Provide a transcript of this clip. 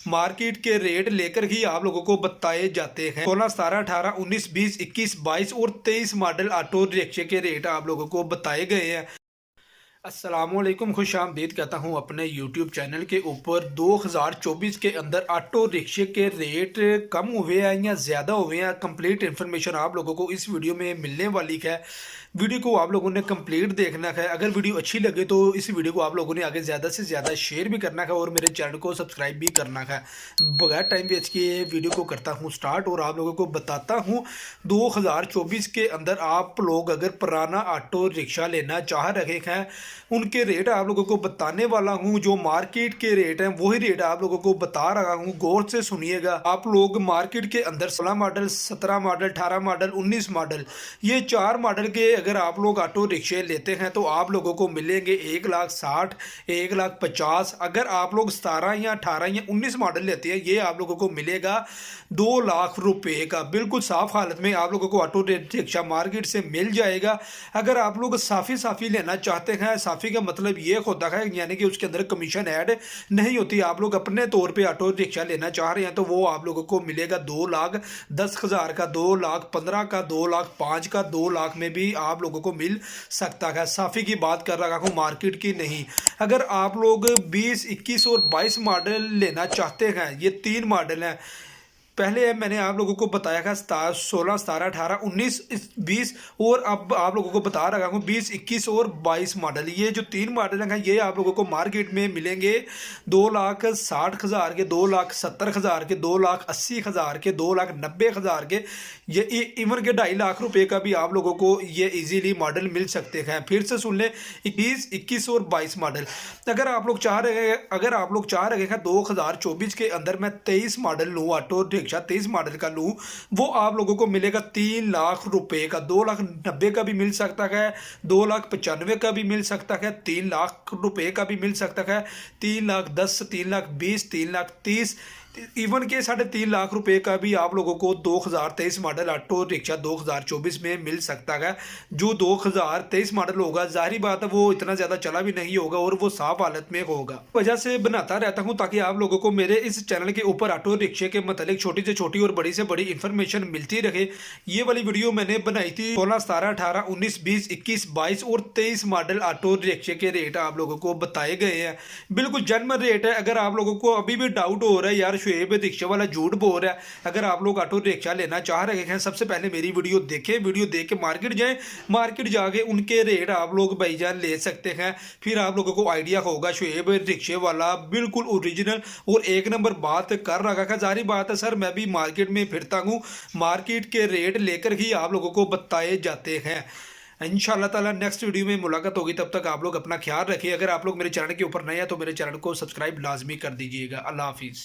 Market के rate लेकर ही आप लोगों को बताए जाते हैं। 16, 17, 18, 19, 20, 21, 22 और 23 मॉडल ऑटो रिक्शे के रेट आप लोगों को बताए गए हैं। अस्सलामुअलैकुम, खुश आमदीद कहता हूँ अपने YouTube चैनल के ऊपर। 2024 के अंदर ऑटो रिक्शे के रेट कम हुए हैं या ज़्यादा हुए हैं, कंप्लीट इन्फॉर्मेशन आप लोगों को इस वीडियो में मिलने वाली है। वीडियो को आप लोगों ने कंप्लीट देखना है। अगर वीडियो अच्छी लगे तो इस वीडियो को आप लोगों ने आगे ज़्यादा से ज़्यादा शेयर भी करना है और मेरे चैनल को सब्सक्राइब भी करना है। बगैर टाइम वेस्ट किए वीडियो को करता हूँ स्टार्ट और आप लोगों को बताता हूँ 2024 के अंदर आप लोग अगर पुराना ऑटो रिक्शा लेना चाह रहे हैं, उनके रेट आप लोगों को बताने वाला हूं। जो मार्केट के रेट हैं वही रेट आप लोगों को बता रहा हूं, गौर से सुनिएगा। आप लोग मार्केट के अंदर 16 मॉडल, 17 मॉडल, 18 मॉडल, 19 मॉडल, ये 4 मॉडल के अगर आप लोग ऑटो रिक्शे लेते हैं तो आप लोगों को मिलेंगे 1,60,000, 1,50,000। अगर आप लोग 17 या 18 या 19 मॉडल लेते हैं, ये आप लोगों को मिलेगा 2 लाख रुपए का। बिल्कुल साफ हालत में आप लोगों को ऑटो रिक्शा मार्केट से मिल जाएगा। अगर आप लोग साफी लेना चाहते हैं, साफी का मतलब ये होता है यानी कि उसके अंदर कमीशन ऐड नहीं होती, आप लोग अपने तौर पे ऑटो रिक्शा लेना चाह रहे हैं तो वो आप लोगों को मिलेगा 2,10,000 का, 2,15,000 का, 2,05,000 का, 2 लाख में भी आप लोगों को मिल सकता है। साफी की बात कर रहा हूँ, मार्केट की नहीं। अगर आप लोग 20, 21 और 22 मॉडल लेना चाहते हैं, ये 3 मॉडल हैं। पहले मैंने आप लोगों को बताया था 16, 17, 18, 19, 20 और अब आप लोगों को बता रहा हूँ 20, 21 और 22 मॉडल। ये जो 3 मॉडल हैं ये आप लोगों को मार्केट में मिलेंगे 2,60,000 के, 2,70,000 के, 2,80,000 के, 2,90,000 के, ये इवन के 2.5 लाख रुपए का भी आप लोगों को ये इजीली मॉडल मिल सकते हैं। फिर से सुन लें, 20, 21 और 22 मॉडल। अगर आप लोग चाह रहे हैं 2024 के अंदर मैं 23 मॉडल लूँ, ऑटो रिक्शा 23 मॉडल का लूँ, वो आप लोगों को मिलेगा 3 लाख रुपए का। 2,90,000 का भी मिल सकता है, 2,95,000 का भी मिल सकता है, 3 लाख रुपए का भी मिल सकता है, 3,10,000, 3,20,000, 3,30,000, इवन के 3.5 लाख रुपए का भी आप लोगों को 2023 मॉडल ऑटो रिक्शा 2024 में मिल सकता है। जो 2023 मॉडल होगा, जाहिर बात है वो इतना ज़्यादा चला भी नहीं होगा और वो साफ हालत में होगा। वजह से बनाता रहता हूं ताकि आप लोगों को मेरे इस चैनल के ऊपर ऑटो रिक्शे के मतलब छोटी से छोटी और बड़ी से बड़ी इंफॉर्मेशन मिलती रहे। ये वाली वीडियो मैंने बनाई थी 16, 17, 18, 19, 20, 21, 22 और 23 मॉडल ऑटो रिक्शे के रेट आप लोगों को बताए गए हैं। बिल्कुल जेन्युइन रेट है। अगर आप लोगों को अभी भी डाउट हो रहा है यार शुएब रिक्शा वाला झूठ बोल रहा है, अगर आप लोग ऑटो रिक्शा लेना चाह रहे हैं, सबसे पहले मेरी वीडियो देखें, वीडियो देख के मार्केट जाएं, मार्केट जाके उनके रेट आप लोग भाईजान ले सकते हैं। फिर आप लोगों को आइडिया होगा शुएब रिक्शे वाला बिल्कुल ओरिजिनल और एक नंबर बात कर रहा है। जारी बात है सर, मैं भी मार्केट में फिरता हूँ, मार्केट के रेट लेकर ही आप लोगों को बताए जाते हैं। इंशाअल्लाह ताला नेक्स्ट वीडियो में मुलाकात होगी, तब तक आप लोग अपना ख्याल रखिए। अगर आप लोग मेरे चैनल के ऊपर नए हैं तो मेरे चैनल को सब्सक्राइब लाजमी कर दीजिएगा। अल्लाह हाफिज़।